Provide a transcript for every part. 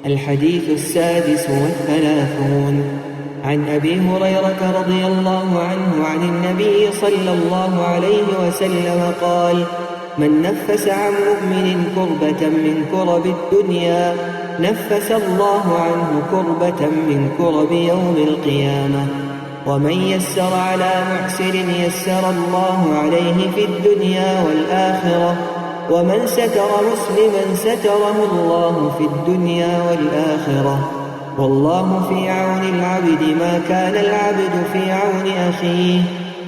الحديث 36 عن أبي هريرة رضي الله عنه عن النبي صلى الله عليه وسلم قال: من نفس عن مؤمن كربة من كرب الدنيا نفس الله عنه كربة من كرب يوم القيامة. ومن يسر على معسر يسر الله عليه في الدنيا والآخرة. ومن ستر مسلما ستره الله في الدنيا والآخرة. والله في عون العبد ما كان العبد في عون أخيه.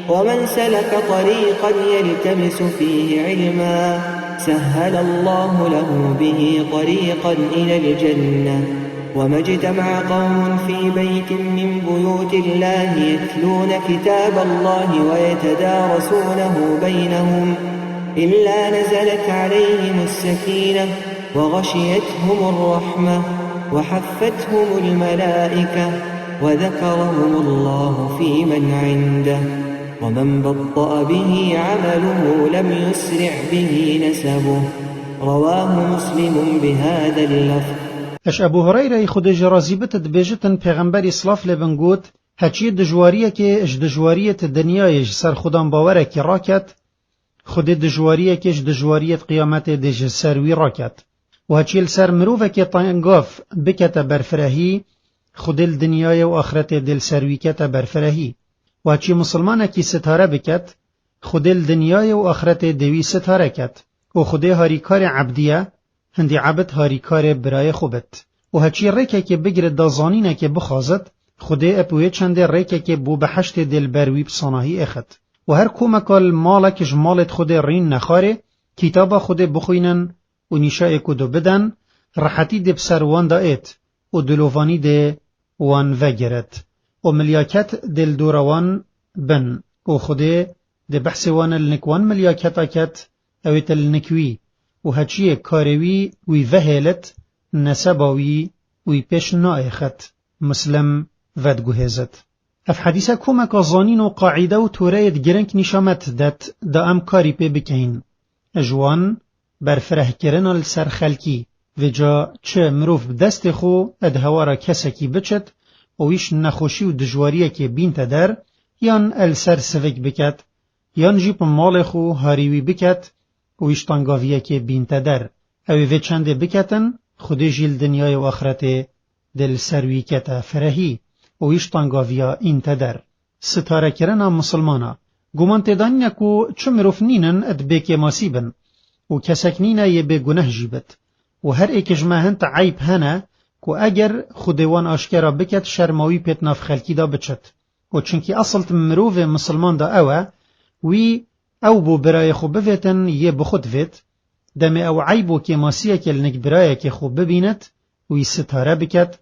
ومن سلك طريقا يلتمس فيه علما سهل الله له به طريقا إلى الجنة. وما اجتمع قوم في بيت من بيوت الله يتلون كتاب الله ويتدارسونه بينهم إلا نزلت عليهم السكينة وغشيتهم الرحمة وحفتهم الملائكة وذكرهم الله في من عنده. ومن بطأ به عمله لم يسرع به نسبه. رواه مسلم بهذا اللفظ. اش ابو هريره خود جرازی بت دبیجتن پیغمبر اسلاف لبن گوت هچی دجواریه که اش دجواریت دنیای سر خودم باوره کی راکت خود دجواریه که اش دجواریت قیامت دج سروی راکت و هچی سر مروفه که طنگاف بکت برفرهی خود الدنیای و آخرت دل سروی کت برفرهی و هچی مسلمانه کی ستاره بکت خود الدنیای و آخرت دوی ستاره کت و خود هاریکار عبدیه هندی عبد هاریکار برای خوبت و هچی ریکه که بگره دازانینه که بخوازد خوده اپوی چنده ریکه که بو بحشت دل بروی بساناهی اخد و هر کومکال مالکش مالت خود رین نخاره کتابا خود بخوینن و نیشای کدو بدن راحتی ده بسر وان دا ایت و دلووانی ده وان وگرد و ملیاکت دل دوروان بن و خوده ده بحث وان النکوان ملیاکت اکت اویت النکوی و هچی کاروی وی وهلت نسباوی وی پیش نائخت مسلم ودگوهزت. اف حدیثه کمک آزانین و قاعده و توریت گرنک نشامت دات دا ام کاری پی بکین. اجوان برفره کرن السر خلکی و جا چه مروف بدست خو ادهوارا کسکی بچت و ویش نخوشی و دجواریه که بینت در یان السر سوک بکت یان جیپ مال خو هاریوی بکت و ایشتانگاویه که بینت در اوی چنده بکتن خود جیل دنیای و آخرت دل سروی کتا فرهی و ایشتانگاویه اینت در ستاره کرنا مسلمانا گمان تدانیا کو چمروف نینن اد بکی ماسیبن و کسک نینا یه به گناه جیبت و هر ایکش ماهنت عیب هنه کو اگر خودوان آشکارا بکت شرماوی پیت ناف خلکی دا بچت و چنکی اصلت مروف مسلمان دا اوه وی او بو برای خوب بویتن یه بخود وید دم او عیبو که ماسیه که لنک برای که خوب ببیند وی ستاره بکد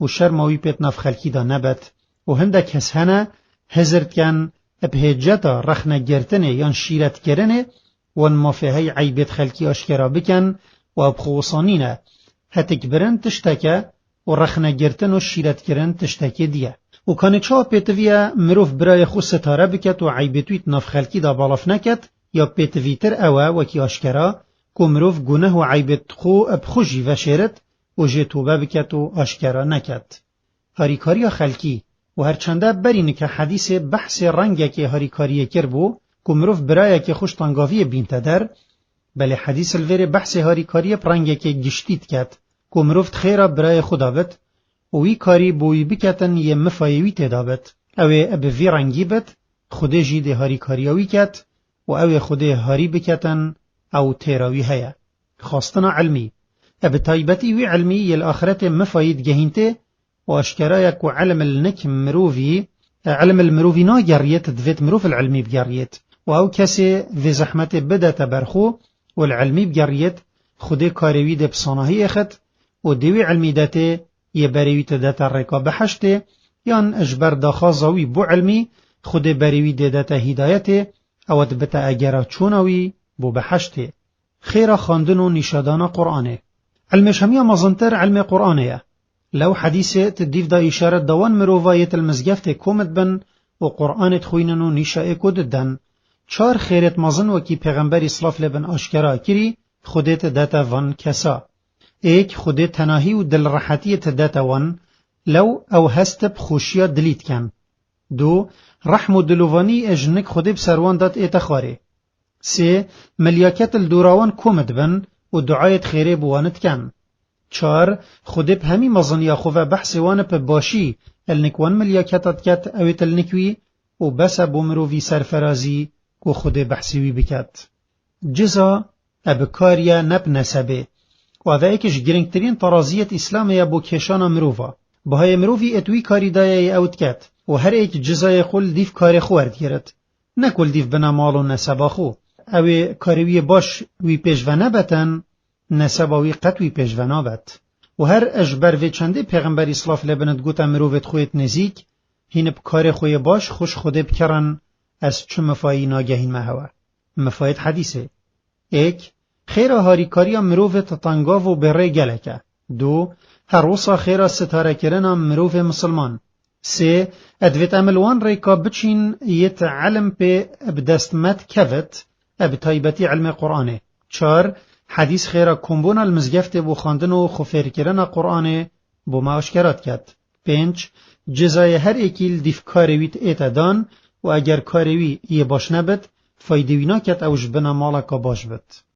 و شرماوی پیت ناف خلکی دا نبت و هندک هس هنه هزرد کن ابهجتا رخنه گرتنه یان شیرت کرنه وان مافهی عیبت خلکی آشکرا بکن و ابخوصانینه هتک برن تشتکه و رخنه گرتن و شیرت کرن تشتکه دیه و کانی چا پیتویه مروف برای خو ستاره بکت و عیبتویت ناف خلکی دا بالاف نکت یا پیتویتر اوه وکی آشکرا که مروف گناه و عیبت خو ابخوشی وشیرت و جتوبه بکت و آشکرا نکت. هاریکاری خلکی و هرچنده برینه که حدیث بحث رنگه که هاریکاری کر بو که مروف برای که خوش تنگاوی بینت در بله حدیث الویر بحث هاریکاری رنگه که گشتید کت که مروف خیره برای خدا بد وی کاری بوی بکتن یه مفایوی تدابت اوه اب وی رنگی بد خوده جیده هاری کاریاوی کت و اوه خوده هاری بکتن او تیراوی هیا خواستن علمی اب تایبتی وی علمی یل آخرت مفاید گهینته و اشکرایک و علم النک مروفی علم المروفی نا گریت دویت مروف العلمی بگریت و او کسی وی زحمت بده تبرخو و العلمی بگریت خوده کاریوی ده بسانهی اخت و دوی علمی داته یه بریوی تداتا رکا بحشته یان اجبر داخازاوی بو علمی خود بریوی داتا هدایته او دبتا اگرا چوناوی بو بحشته خیره خاندن و نشادان قرآنه علمش همیا مزنتر علم قرآنه لو حدیثه تدیف دا اشاره دوان مروفایت المزگفت کومت بن و قرآنت خوینن و نشائه کددن چار خیرت مزن وکی پیغمبر اسلاف لبن آشکرا کری خودت داتا وان کسا ایک خود تناهی و دل راحتی تداتوان لو او هست بخوشیا دلیت کن. دو رحم و دلوانی اجنک خود بسروان داد ایتا خاره. سه ملیاکت الدوراوان کومد بن و دعایت خیره بوانت کن. چار خود به همی مزنیا خواه بحث وان په باشی النکوان ملیاکتت کت اویت النکوی و بس بومروی سرفرازی و خود بحثوی بکت. جزا ابکاریا نب نسبه و اوه ایکش گرنگترین ترازیت اسلامه بو کشانا مروفا. بهای مروفی اتوی کاری دایه اوت کت و هر ایک جزای خول دیف کاری خوارد گرد. نکل دیف بنا مال و نسبا خو. اوه کاریوی باش وی پیشوانه بتن نسباوی قطوی پیشوانه بت. و هر اجبر و چنده پیغمبر اسلاف لبند گوتا مروفت خویت نزیک هین بکار خوی باش خوش خوده بکرن از چه مفایی ناگهین مهوه. مفاید حدیثه. ایک خیره هاریکاریا مروفت تنگاو و بره گلکه. دو هر روصا خیره ستاره کرنا مروف مسلمان. سه ادویت عملوان ریکا بچین یت علم پی بدستمت کفت ابتایبتی علم قرآنه. چار حدیث خیره کمبون المزگفت بو خاندن و خفیر کرنا قرآنه بو معاشکرات کد. پنج جزای هر ایکیل دیف کارویت ایتا دان و اگر کاروی یه باش نبد فایدوینا کت اوش بنا مالا که باش بد.